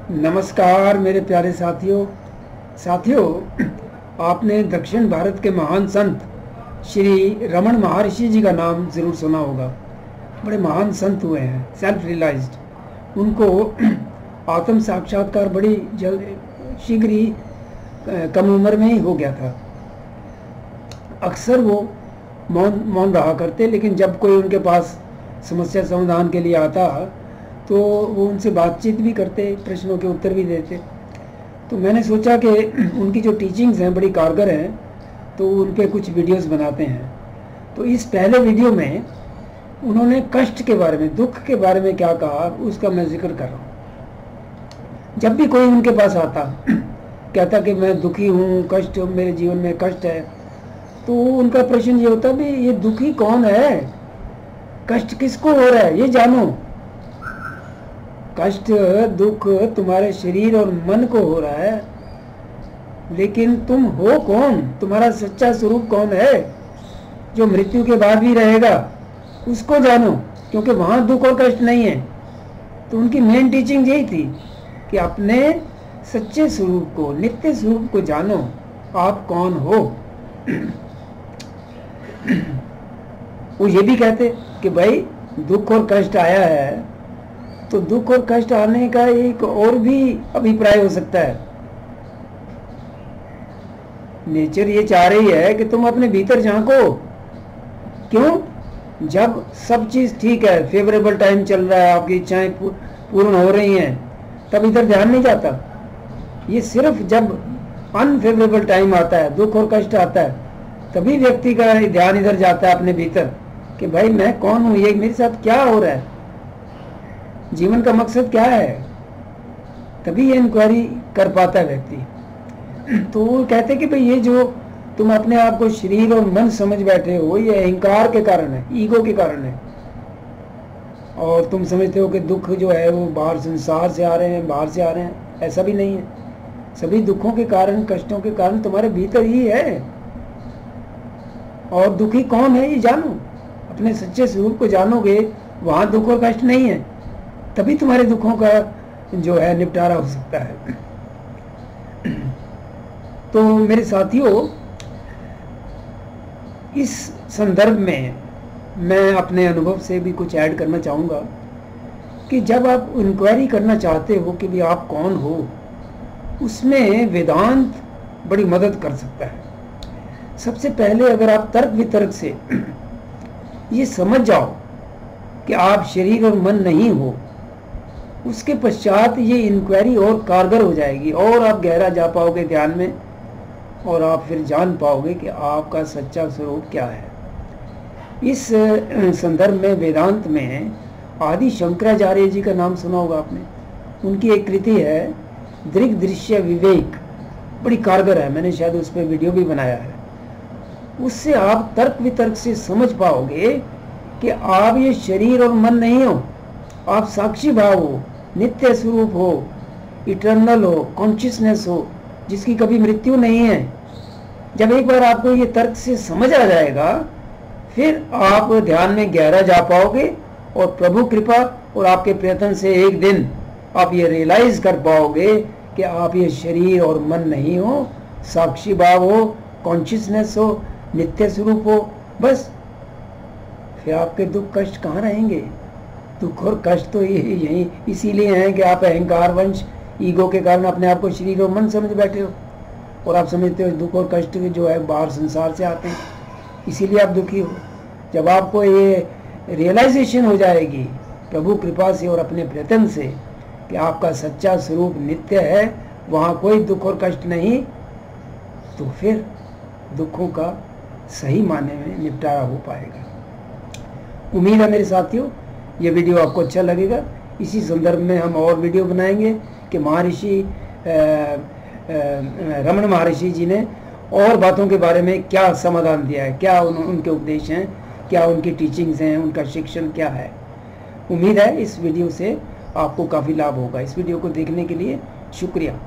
नमस्कार मेरे प्यारे साथियों, आपने दक्षिण भारत के महान संत श्री रमन महर्षि जी का नाम ज़रूर सुना होगा। बड़े महान संत हुए हैं, सेल्फ रियलाइज्ड। उनको आत्म साक्षात्कार बड़ी जल्द शीघ्र ही कम उम्र में ही हो गया था। अक्सर वो मौन रहा करते, लेकिन जब कोई उनके पास समस्या समाधान के लिए आता तो वो उनसे बातचीत भी करते, प्रश्नों के उत्तर भी देते। तो मैंने सोचा कि उनकी जो टीचिंग्स हैं बड़ी कारगर हैं, तो उन पे कुछ वीडियोस बनाते हैं। तो इस पहले वीडियो में उन्होंने कष्ट के बारे में, दुख के बारे में क्या कहा, उसका मैं जिक्र कर रहा हूँ। जब भी कोई उनके पास आता, कहता कि मैं दुखी हूँ, कष्ट, मेरे जीवन में कष्ट है, तो उनका प्रश्न ये होता भी ये दुखी कौन है, कष्ट किसको हो रहा है, ये जानो। कष्ट दुख तुम्हारे शरीर और मन को हो रहा है, लेकिन तुम हो कौन, तुम्हारा सच्चा स्वरूप कौन है जो मृत्यु के बाद भी रहेगा, उसको जानो, क्योंकि वहां दुख और कष्ट नहीं है। तो उनकी मेन टीचिंग यही थी कि अपने सच्चे स्वरूप को, नित्य स्वरूप को जानो, आप कौन हो। वो ये भी कहते कि भाई दुख और कष्ट आया है, तो दुख और कष्ट आने का एक और भी अभिप्राय हो सकता है। नेचर ये चाह रही है कि तुम अपने भीतर झांको। क्यों? जब सब चीज ठीक है, फेवरेबल टाइम चल रहा है, आपकी इच्छाएं पूर्ण हो रही हैं, तब इधर ध्यान नहीं जाता। ये सिर्फ जब अनफेवरेबल टाइम आता है, दुख और कष्ट आता है, तभी व्यक्ति का ध्यान इधर जाता है अपने भीतर कि भाई मैं कौन हूं, ये मेरे साथ क्या हो रहा है, जीवन का मकसद क्या है। तभी ये इंक्वायरी कर पाता है व्यक्ति। तो वो कहते कि भाई ये जो तुम अपने आप को शरीर और मन समझ बैठे हो, ये अहंकार के कारण है, ईगो के कारण है। और तुम समझते हो कि दुख जो है वो बाहर संसार से आ रहे हैं, बाहर से आ रहे हैं। ऐसा भी नहीं है। सभी दुखों के कारण, कष्टों के कारण तुम्हारे भीतर ही है। और दुखी कौन है ये जानो। अपने सच्चे स्वरूप को जानोगे, वहां दुख और कष्ट नहीं है, तभी तुम्हारे दुखों का जो है निपटारा हो सकता है। तो मेरे साथियों, इस संदर्भ में मैं अपने अनुभव से भी कुछ ऐड करना चाहूँगा कि जब आप इंक्वायरी करना चाहते हो कि भी आप कौन हो, उसमें वेदांत बड़ी मदद कर सकता है। सबसे पहले अगर आप तर्क वितर्क से ये समझ जाओ कि आप शरीर और मन नहीं हो, उसके पश्चात ये इंक्वायरी और कारगर हो जाएगी और आप गहरा जा पाओगे ध्यान में, और आप फिर जान पाओगे कि आपका सच्चा स्वरूप क्या है। इस संदर्भ में वेदांत में आदि शंकराचार्य जी का नाम सुना होगा आपने। उनकी एक कृति है दृग दृश्य विवेक, बड़ी कारगर है। मैंने शायद उस पर वीडियो भी बनाया है। उससे आप तर्क वितर्क से समझ पाओगे कि आप ये शरीर और मन नहीं हो, आप साक्षी भाव हो, नित्य स्वरूप हो, इटर्नल हो, कॉन्शियसनेस हो, जिसकी कभी मृत्यु नहीं है। जब एक बार आपको ये तर्क से समझ आ जाएगा, फिर आप ध्यान में गहरा जा पाओगे, और प्रभु कृपा और आपके प्रयत्न से एक दिन आप ये रियलाइज कर पाओगे कि आप ये शरीर और मन नहीं हो, साक्षी भाव हो, कॉन्शियसनेस हो, नित्य स्वरूप हो। बस फिर आपके दुख कष्ट कहाँ रहेंगे। दुख और कष्ट तो यही इसीलिए हैं कि आप अहंकार वंश, ईगो के कारण अपने आप को शरीर और मन समझ बैठे हो, और आप समझते हो दुख और कष्ट जो है बाहर संसार से आते हैं, इसीलिए आप दुखी हो। जब आपको ये रियलाइजेशन हो जाएगी प्रभु कृपा से और अपने प्रयत्न से कि आपका सच्चा स्वरूप नित्य है, वहाँ कोई दुख और कष्ट नहीं, तो फिर दुखों का सही मायने में निपटारा हो पाएगा। उम्मीद है मेरे साथियों ये वीडियो आपको अच्छा लगेगा। इसी संदर्भ में हम और वीडियो बनाएंगे कि महर्षि रमन महर्षि जी ने और बातों के बारे में क्या समाधान दिया है, क्या उनके उपदेश हैं, क्या उनकी टीचिंग्स हैं, उनका शिक्षण क्या है। उम्मीद है इस वीडियो से आपको काफ़ी लाभ होगा। इस वीडियो को देखने के लिए शुक्रिया।